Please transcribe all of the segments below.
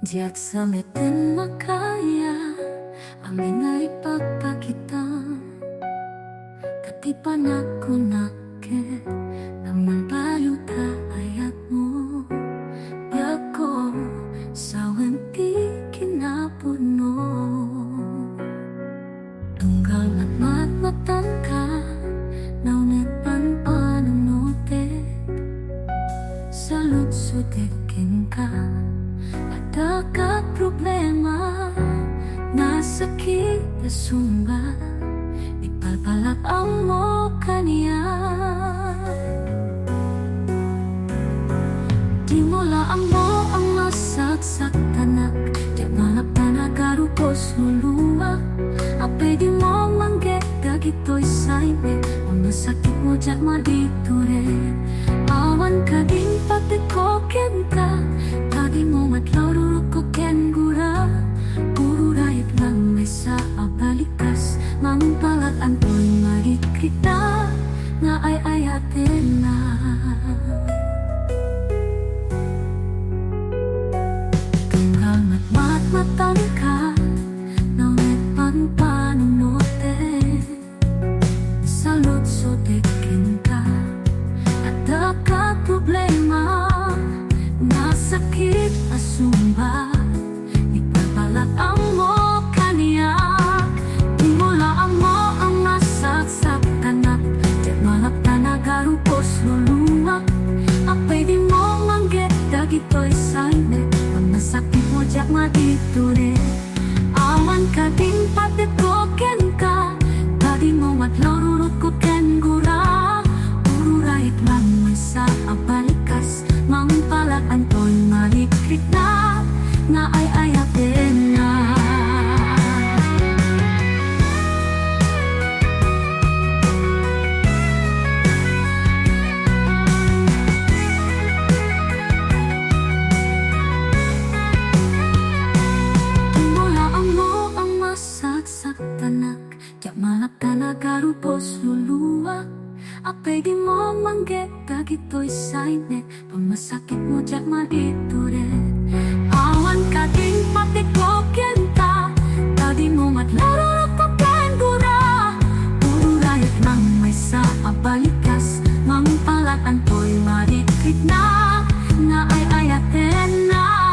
Diya't samitin makaya amin na ipagpakita. Katipan ako nakit naman bayo ka ayat mo. Yako sa wanti kinapuno. Tunggal at matmatan ka naunit pan panunutit. Sa lutsudikin ka ada ka problema na sakit na sumba. Ipalpalak ang mo kaniya. Di mo laang mo ang masaksak tanak. Di malap tanagarupos luluwa. Apay di mo manggit dagito'y sayne. Ang masakit mo dyan maditure. Awan ka din pati ko kenta. Tadi mo matlaro ko ken gura. Puro rayot lang may sa abalikas. Mampalat ang to'y marikit na. Na ay ayatin na. Tunggal matmatan ka. Naunit pan panunote. Sa lutsudikin ka. Ada ka problema na sakit asumba. Ipagbalat ang mo kaniya. Di mo laang mo ang masaksak tanak. Di malap tanagarupos luluwak. Apay di mo manggit dagito'y sayne. Ang masakit mo dyak maditure. Awan ka din pati ko ken ka. Tadi mo matlorurot ko ken gura. Ururayit lang may sa abalikas. Mampalat ang to'y marikrit na. Na ay ayatin na. Mula ang mo ang masaksak tanak. Diyak malap tanagarupos luluwa. Apay di mo manggit dagito'y sayne. Pamasakit mo dyak maditure. Awan ka din pati ko kenta. Tadi mo matlaro ko ken gura. Puro rayot lang may sa abalikas. Mampalat ang to'y marikit na. Na ay ayatin na.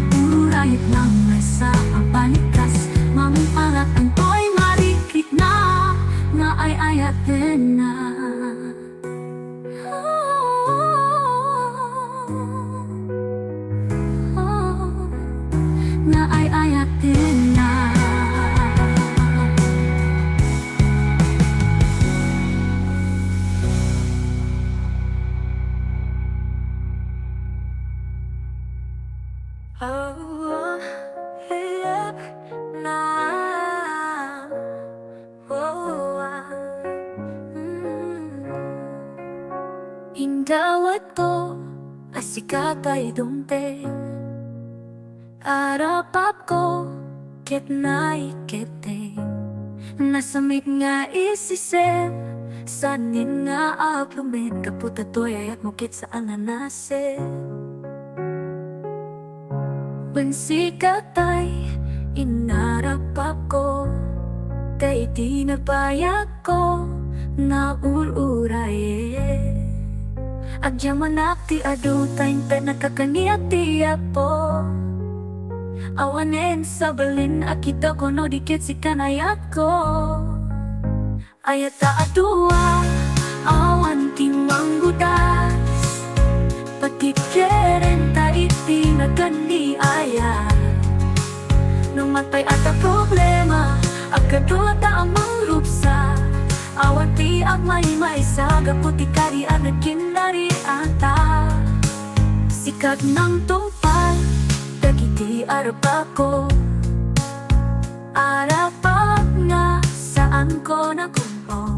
Puro rayot lang may sa abalikas. Mampalat ang to'y marikit na. Na ay ayatin na. Na ay ayatin na. Oh, yeah, na. Indawat ko asikat ay dumte. Arapap ko ket na ikete. Nasamit nga isisip. Sanin nga aplumit. Kaputa to'y ayat mo kit sa ananase. Bansikat ay inarapap ko. Kay di nagpayak ko na uluray. Agyaman akti adu tayin pe nakakaniyak tiyak po. Awanen sa balin akita ko no dikit si kanayat ko. Ayat ta adua awan timang gudas. Pati keren ta iti nagandi ayat. Nung matay ata problema agkadua ta ang mangrupsa. Awan ti ang may saga puti kari ang nagkinari ata. Sikat ng tumpal dagiti arap ako. Arapak nga saan ko nakumpo.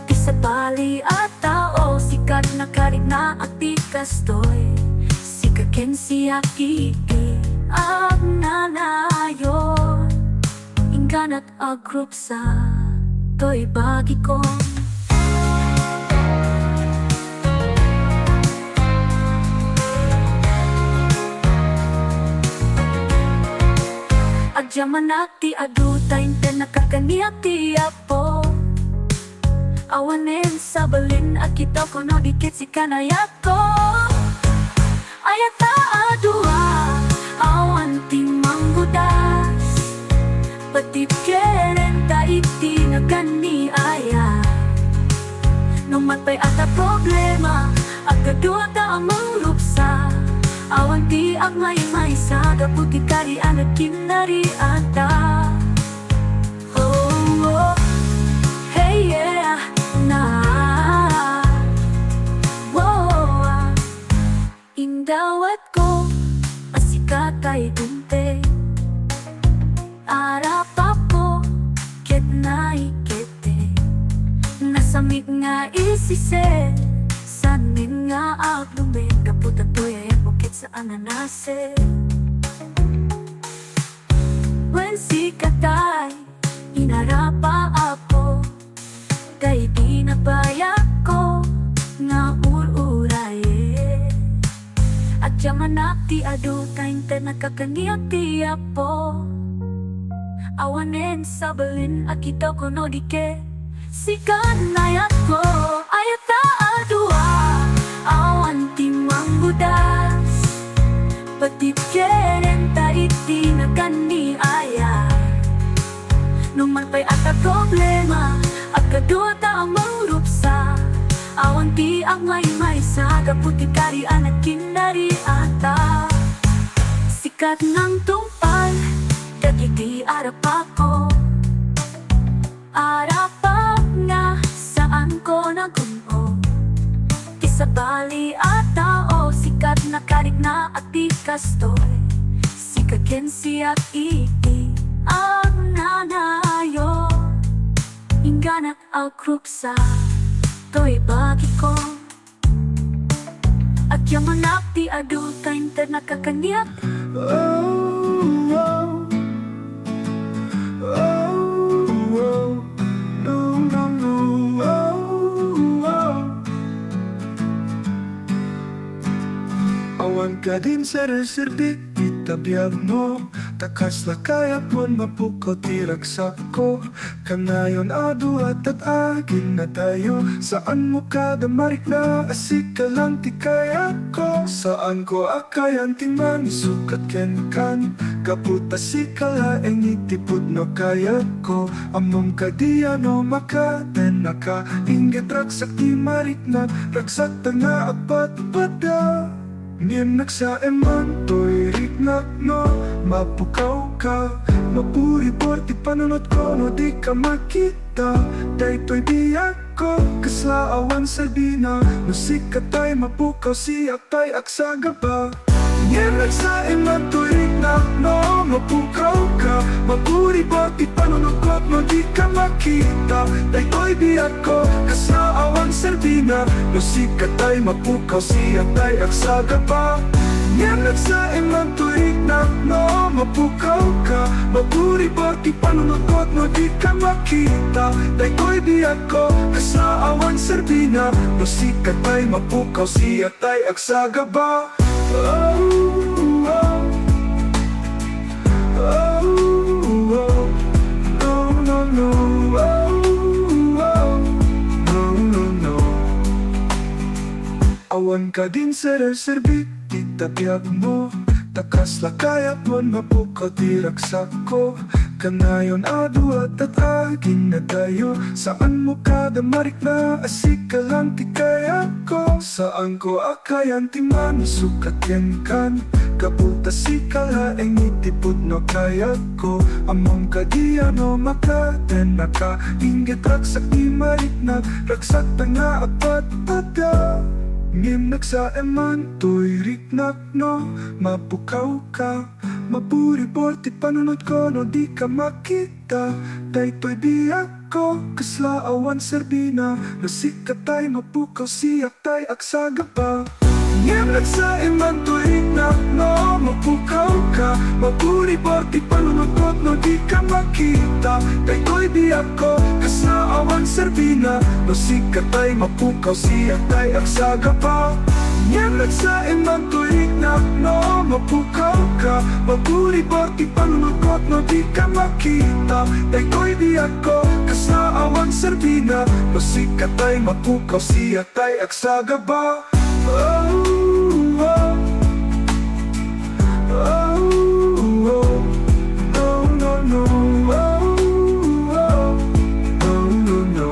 Kisa bali at tao sikat na karit na aktikas to'y. Sikaken siya kiki ang nanayon. Ingganat agrup sa to'y bagi ko. Adyaman ti aduta inte nakakaniyak ti apo. Awanen sa balin at kita ko no dikit si kanayat ko. Ayata adua awan ti manggudas. Patip keren ta iti nagani aya. Nung matpay ata problema at kadua ta amang lupsa. Awan ti ang may sa kaputi kari anak kinari ata. Oh, oh, hey yeah, na. Wow, indawat ko asikatay dunte. Arap ako ket na ikete. Nasamit nga isise. Sanin nga aglumen kaputa toya bukit sa ananase. When si katay inarapa ako kay binabaya ko nga ururaye. At yaman ti aduta inte nakakaniyak ti apo. Awanen sa balin at kita ko no dike si kanayat ko. Ayata adua awan ti manggudas. Patip keren ta iti nagani aya. Nung malpay ata problema at kadua ta amang rupsa. Awan ti ang may sa kaputi kari anak kinari ata. Sikat ng tungpal dagiti arap ako. Arap nga saan ko naguno. Isabali ata o sikat na karik na at ikastoy. Sikagen siya iti ang nanayo. Inganat al krupsa to'y bagi ko. At yaman ti aduta inte nakakaniyak. Awan ka din sa reserdik, itabiyag mo. Takas lakayap mo mapukaw tiraksak ko. Kanayon aduat at agin na tayo. Saan mo kada marik na asik ka lang ti kaya ko. Saan ko akayan ti manisukat ken kan. Kaputa si kalaeng itipod no kaya ko. Among kadiano makaten naka. Inget raksak ti marik na. Raksak ta nga apat pada. Ngem nagsa eman to'y riknak no. Mapukaw ka, mapuribor ti panunod ko no di ka makita. Daytoy di ako, kaslaawan sa dina. No sikatay mapukaw siyak tay aksaga ba. Ngem nagsa eman to'y riknak no. Mapukaw ka, mapuribor ti panunod ko no di ka makita. Daytoy di ako, kaslaawan sa dina. No sikatay mapukaw siyak tay aksaga ba. Ngem nagsa eman to'y riknak no. Mapukaw ka, mapuribor ti panunod no di ka makita. Daytoy di ako, kaslaawan sa dina. No sikatay mapukaw siyak tay aksaga ba. Awan ka din sa reservit, itabiyag mo. Takas lakayap mo mapukaw tiraksak ko. Kanayon aduat at agin na tayo. Saan mo kada marik na asik ka lang ti kaya ko. Saan ko akayan ti manisukat yan kan. Kaputa si kalaeng itipod no kaya ko. Among kadiano makaten naka. Inget raksak di marik na. Raksak ta nga apat pada. Ngem nagsa eman to'y riknak no. Mapukaw ka, mapuribor ti panunod ko no di ka makita. Daytoy di ako, kaslaawan serbina. No sikatay mapukaw siyak tay aksaga pa. Ngem nagsa eman to'y riknak no. Mapukaw ka, mapuribor ti panunod ko no di ka makita. Daytoy di ako, kaslaawan serbina. No sikatay mapukaw siyak tay aksaga pa. Ngem nagsa eman to'y riknak no. Mapukaw ka, ka mabuli Bakit panunukot no di ka makita Daytoy di ako kasaawan serbina Masikat ay mapukaw siya tay agsaga ba Oh, oh, oh, oh, no, no, no, oh, oh, oh, no, no.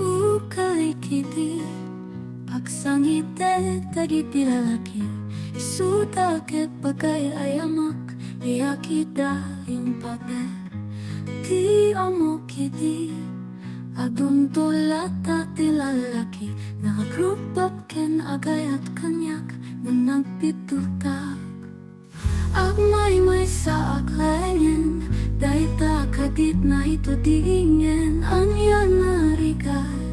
Ukalikiti pagsangite tagi pilalaki Suda ke pakai ayamak Iyakida yung pape Ti amo kiti Agum tulata ti lalaki Naka-group up ken agay at kanyak Na nagpitutak Agmay-may sa aklayan Dahita kadit na ito diingen Anya narigad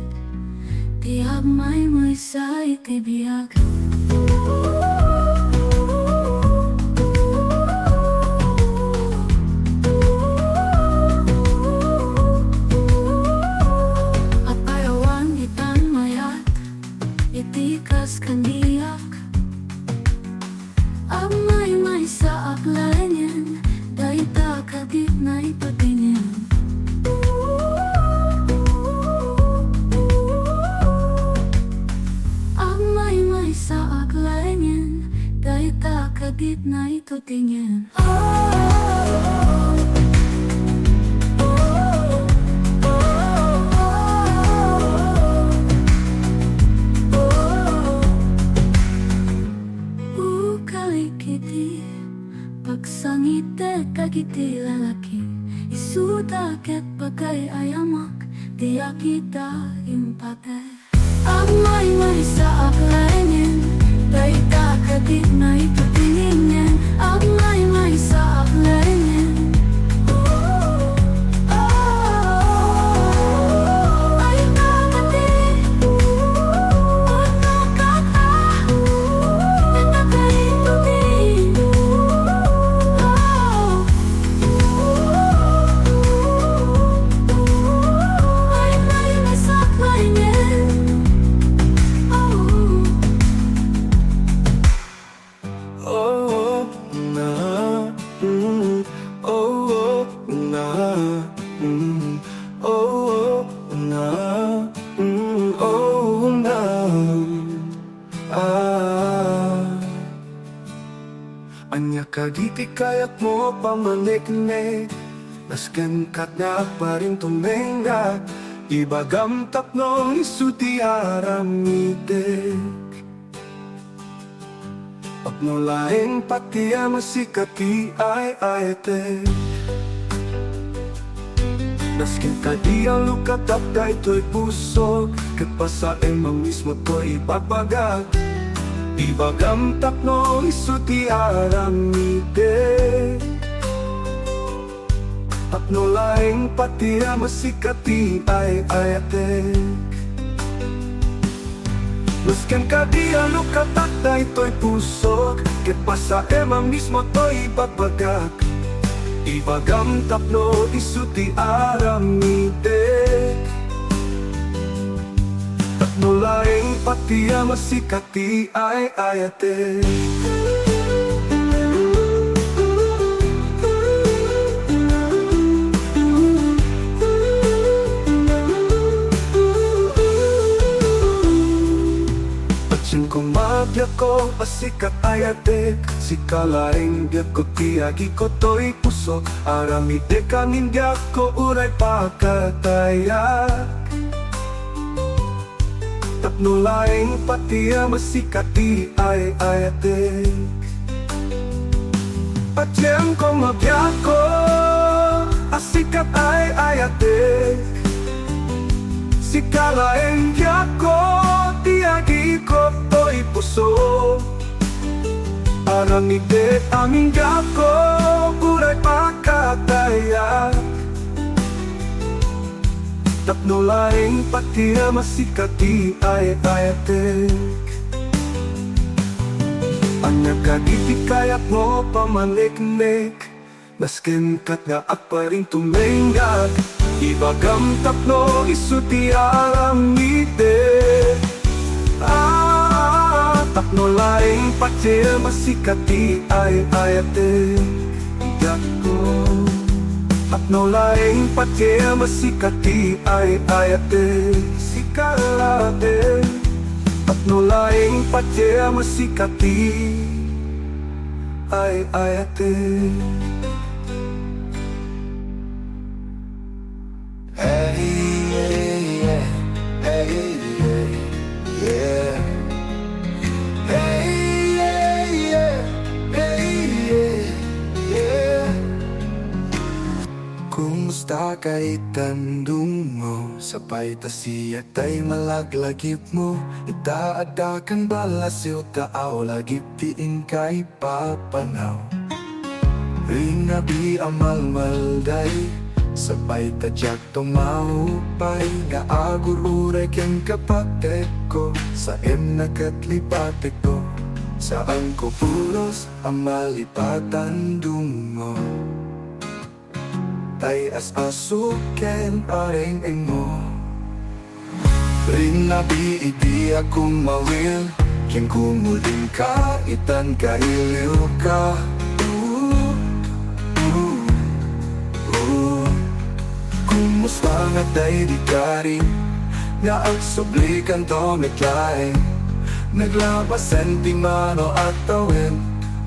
Ti agmay-may sa itibiyag Apayawan itan mayat Itikas kandiyak Agmay-may sa aklayan Dahita kadit na ito diingen Agmay-may sa aklayan Dahita kadit na ito diingen Ukalikiti pagsangite kagiti lalaki Isuda ket bagay ayamak Diya kita impate Agmay-may sa aklayan Dahita kadit na ito tiningen Agmay-may sa aklayan Ay kakati Ano kaka Nagkakaito din Ay may nasaklayan Oh, na, oh, na, oh, na, oh, na, Anya kaditi kayak mo pamaniknik Nasken kat na pa rin tumenga Ibagam tapno isuti aramide Pagnulaing pati masikati ay ayete Naskin ka di ang lukatap dahito'y pusog Katpasain mo mismo to'y ipagbagat Ibagam tapno isuti aramide Pagnulaing pati masikati ay ayete Masken ka di ang lukatak na ito'y pusok Ket pa sa emang mismo to'y ipagbagak Ibagam tapno isuti aramide Tapno laing pati masikati ay ayate Kung mabyak ko pasikat ayatek Si kalaing biyak ko tiyagi ko to'y pusok Aramide kanin biyak ko uray pakatayak Tapno laing patiya masikati ay ayatek Patyang ko mabyak ko asikat ay ayatek Si kalaing biyak ko tiyagi ko to'y puso Aramide aming gako Uray pakataya Tapno laing pati masikati ay ayatek Anya kaditi kayak mo pamaniknik Masken kat nga pa rin tumengag Ibagam tapno isuti aramide patia masikati ay ayate Yako At nolaing patia masikati ay ayate Sikalate At nolaing patia masikati ay ayate Hey, yeah, hey, yeah. Hey, yeah, hey, yeah. Kumusta kay tandung mo? Sabay ta siya tay malaglagip mo Itaadakan balasyo taaw lagip tiin kay papanaw Ringabi amalmalday Sabay tadyak tumahupay Nga agururay keng kapatid ko Sa nakatlipatid ko Saan ko pulos ang malipatan dungo Tay as asuken areng mo Rinabi iti akong mawil Keng kumuling ka itan kailiw ka Kumusta nga tay di karin Nga ang sublikan to meklain Naglabas sentimano at tawin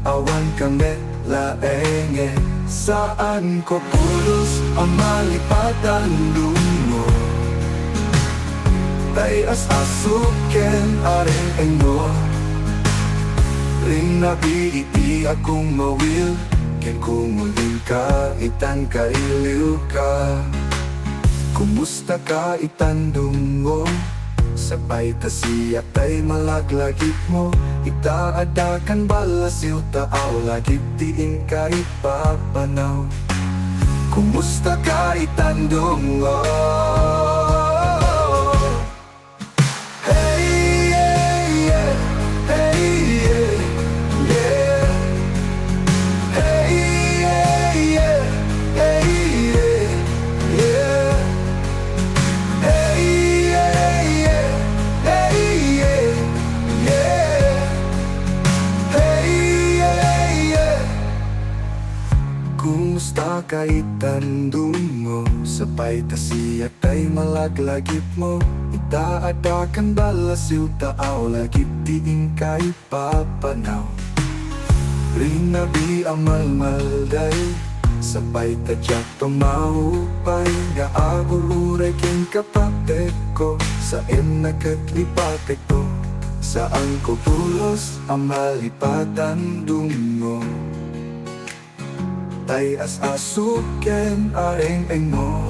Awan kami laenge Saan ko pulos ang malipatan lumo Tay as asuken areng mo Ring nabi iti akong mawil Ken kumuling ka itan kailiw ka Kumusta ka itandungo? Sabay ta siya tay malaglagip mo Itaadakan balasiw taaw lagip tiin ka ipapanaw Kumusta ka itandungo? Hey, yeah, hey, yeah, yeah. Hey, yeah, hey, yeah. Kumusta kay tandung mo? Sabay ta siya tay malaglagip mo Itaadakan balasiw taaw lagip tiin kay papanaw Rinabi amalmalday Sabay tadyak tumahupay Nga agururay keng kapatid ko Saan nakatlipatid ko Saan ko pulos ang malipatan dungo Tay as asuken areng mo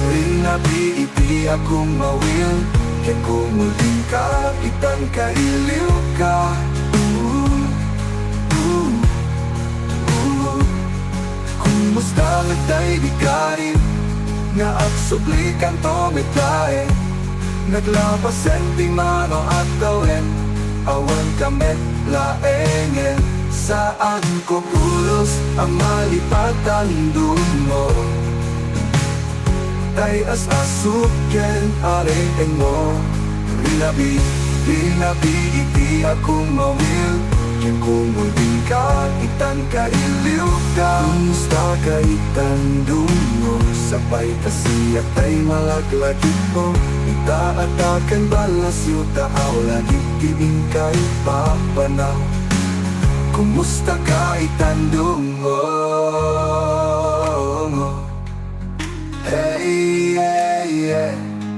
Rinabi iti akong mawil Ken kumuling ka itan kailiw ka Kumusta nga tay di karin Nga at sublikan to metlae Naglapas sentimano at gawin Awan kamet laengen Saan ko pulos ang malipatan dungo Tay as asuken areng mo Rinabi iti akong mawil Ken kumuling ka itan kailiw ka Kumusta ka itandungo Sabay ta siya tay malaglagip mo Itaadakan balasyo taaw lagip tiin ka ipapanaw Kumusta ka itandungo? Hey, yeah, yeah,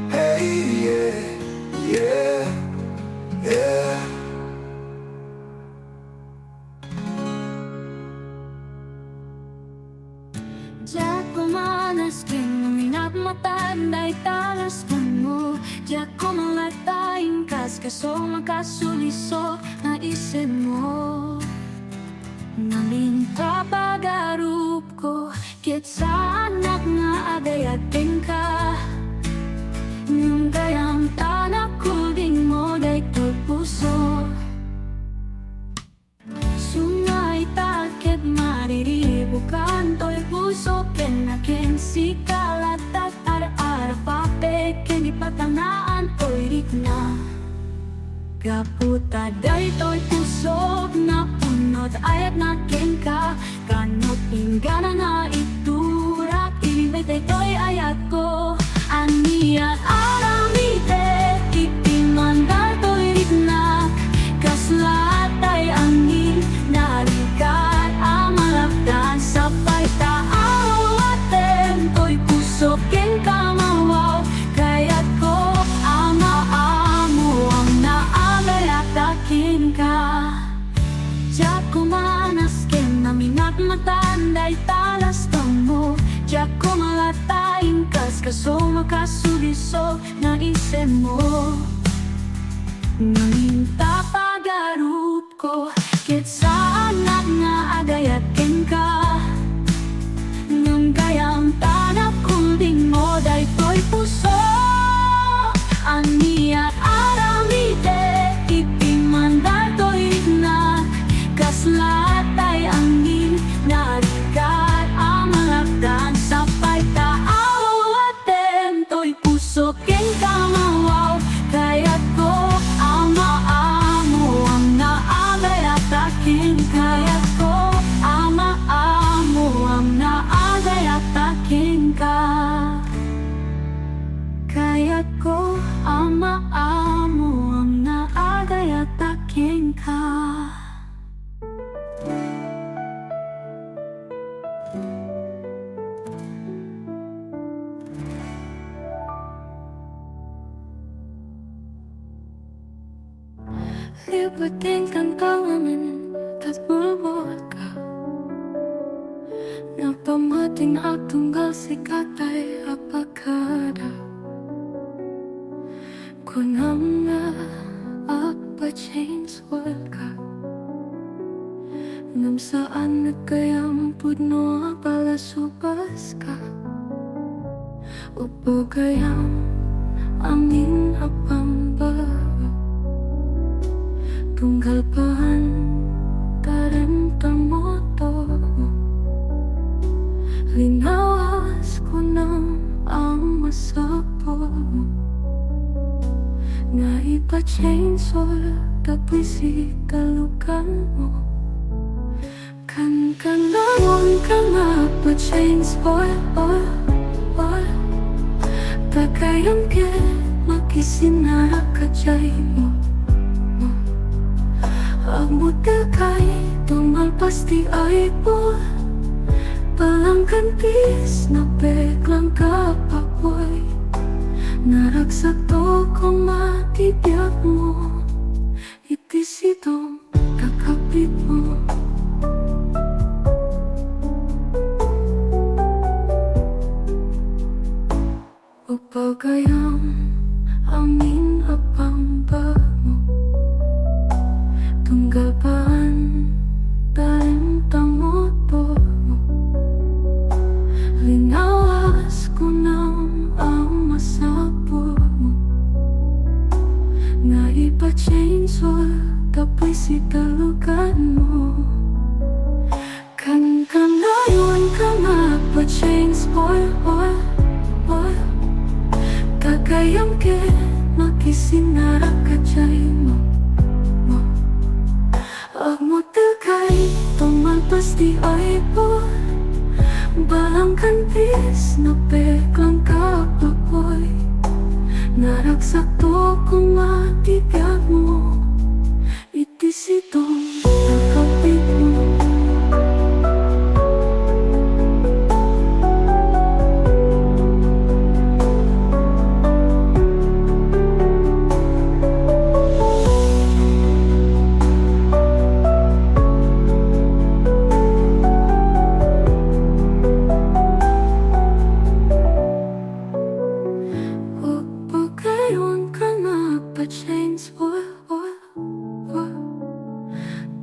hey, yeah, yeah, yeah. Diyak pumanas king uminap mata Day talas mo Diyak kumalatain kas kaso makasuliso Na isin mo Namin kapagarup ko Kit sa anak nga agayating ka Nung gayang tanak ko ding mo Day to puso Sungay takit mariribukan To'y puso kenakin sikalat at ara-ara pape Kini patanaan ko'y rik na Gaputa daytoy pusok na punot ayat na ka kanot ingana na iturak ibig daytoy ayat ko aniya aramide ipimandar to'y rigna kaslatay angin narikat amalakdan sa paitaaw aten to'y pusok ken kamawaw kayat ko ama amo ang naagayatakin ka jak kumanas ken naminat matanday talas mo jak kumalatain kas kaso makasuliso na isen mo ngaminta pagarup ko ket sa anak nga agayatin ka ngam gayam tanap kulding mo daytoy puso aniya aramide ipimandar to'y na kaslatay angin narikat amalakdan sa paitaaw aten to'y puso ken kamawaw kayat ko ama amo ang naagayatakin kayat ko ama amo ang naagayatakin ka kayat ko ama amo ang naagayatakin ka. Liputin kang kawanan kat bulbul ka napamating at tunggal si katay apakada kunam na apa-change ka ngam saan nagkayang pudno palasubas ka upo kayang angin apamba tunggal pahan tarem tamoto linawas ko ng ang masapo nga ipa-chainsaw tapos ikalukan mo kan kanawon ka nga pa-chainsaw takayang ke makisinara ka jay mo Agmuta kay tumalpas di ay po Palangkan tis na peklang kapapoy Naragsak to kung matibiyag mo Itis itong kakapit mo Upagayang amin apang ba tunggal paan talim tamoto linawas ko ng ang masapo nga ipa-chainsaw tapos italukan mo kan kanayon ka nga pa-chainsaw kakayang ke makisinara ka jay mo Agmuta kay tumalpas di ay po Balangkan tis na peklang kapapoy Naragsak to kung matibiyag mo Itis itong nakapit mo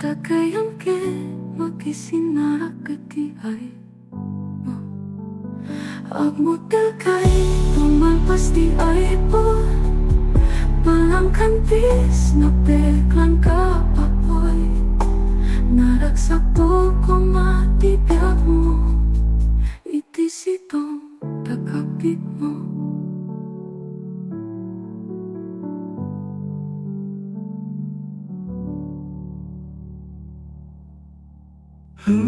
Takayang ke makisinara kati ay mo Agmuta kay tumalpas di ay po Balangkan tis na peklang kapapoy Naragsak to kung matibiyag mo Itis itong takapit mo No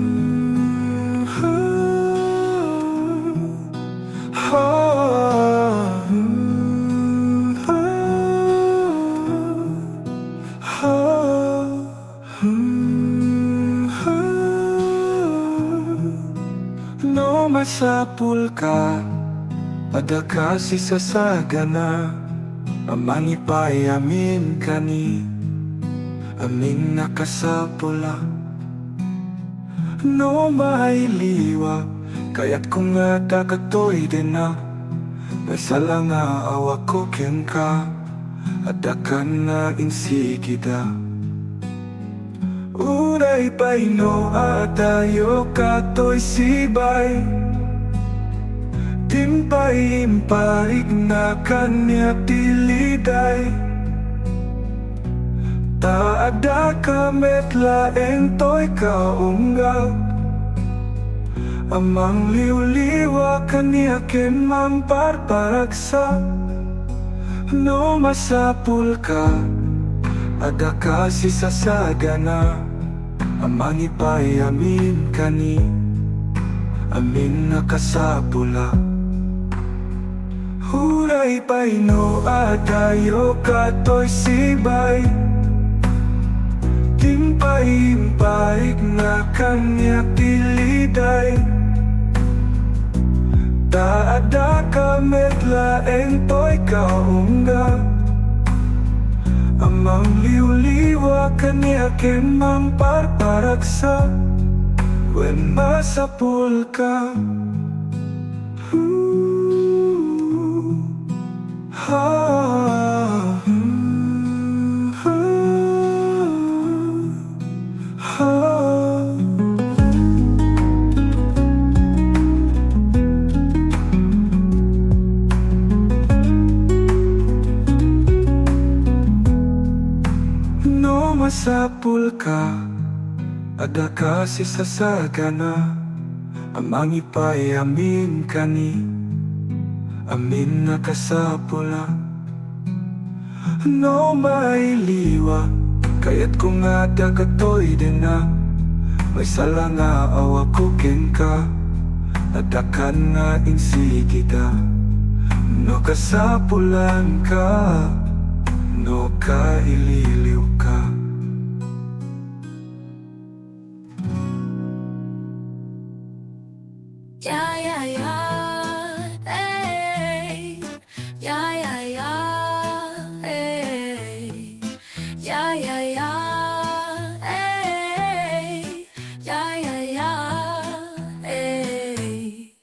masapul ka, ada kasi sa sagana, amang ipayamin kani, amin nakasapula. No mailiwa, kaya't kung nga takatoy din na, may sala nga awak ko ken ka, ada ka na insigida. Uray paino atayo katoy sibay, timpay impaig na kanya tiliday. Taada ka metlaeng toy kaunggag, amang liwliwa kanya ken mamparparagsa. No masapul ka, ada kasi sa sagana, amang ipayamin kani, amin nakasapula. Huray paino atayo katoy sibay, timpay-impaig na kanya tiliday. Taada ka metlaeng toy kaunggag, amang liwliwa kanya ken mamparparagsa. When masapul ka, no masapul ka, ada kasi sa sagana, amang ipayamin kani, amin nakasapula. No mailiwa, kaya't kung nga dagatoy din na, may sala nga awak ko ken ka, ada ka na insigida. No kasapulan ka, no kaililiw ka. Yeah, yeah, yeah, hey. Yeah, yeah, yeah, hey. Yeah, yeah, yeah, hey. Yeah, yeah, yeah, hey.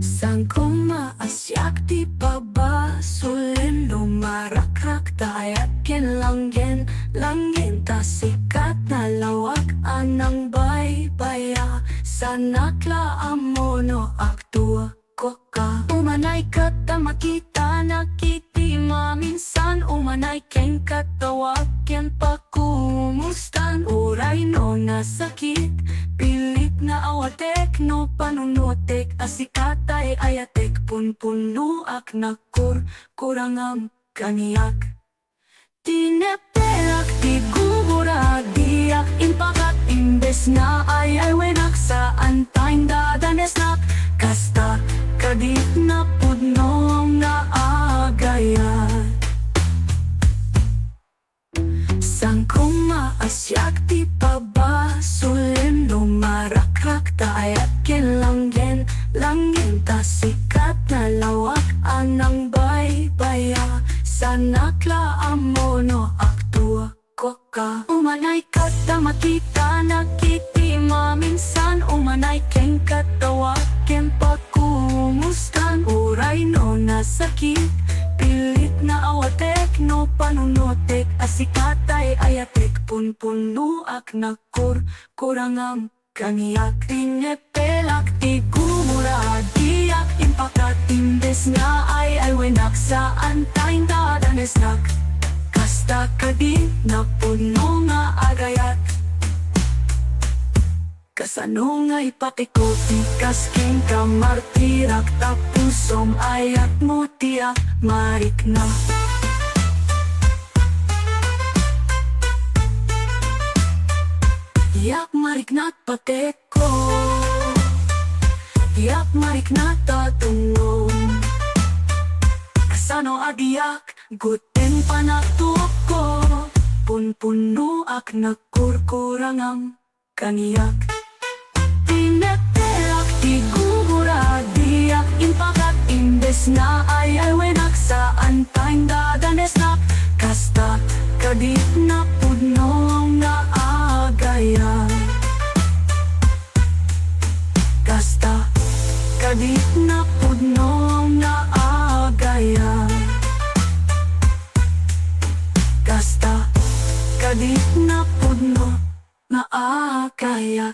Sang kumaasyak di baba, sulin lumarakrak tayat ken langgen, langgen ta sikat na lawak anang baybaya. Sanakla amono aktua koka, umanay kata makita nakiti maminsan, umanay ken katawag ken pakumustan. Uray no nasakit, pilit na awatek no panunutek, asikatay ayatek punpunuak nakur kurangam kaniyak. Tinepelak di gubura diak impakat, imbes na ay wenak sa antayin dadanes nak, kasta kadit na pudnong na agayat. Sang kumaasyak di baba, sulin lumarakrak taayat ken langgen, langgen ta sikat na lawak anang baybaya. Sanakla amono aktua koka, umanay kata makita nakiti maminsan, umanay ken katawag ken pakumustan. Uray no nasakit, pilit na awatek no panunutek, asikatay ayatek punpunuak nakur kurangam kaniyak. Tinepelak ti gumura diak impakat, imbes nga ay wenak sa antayin dadanes nak, kasta kadit na puno nga agayat. Kasano nga ipatikuti kasking kamartirak, tapusom ayat mo tiyak marik na. Yak mariknat pateko, tiap mariknat tatungong. Kasano adiak, guten panatuok ko, punpuno ak nagkurkurangam kaniyak. Tineteak di gugura diak impakat imbes na ay wenak saan tayong dadanes na kasta kadit na pudnong na agaya. Kasta kadit na pudnong na agaya. Kasta kadit na pudno na agaya.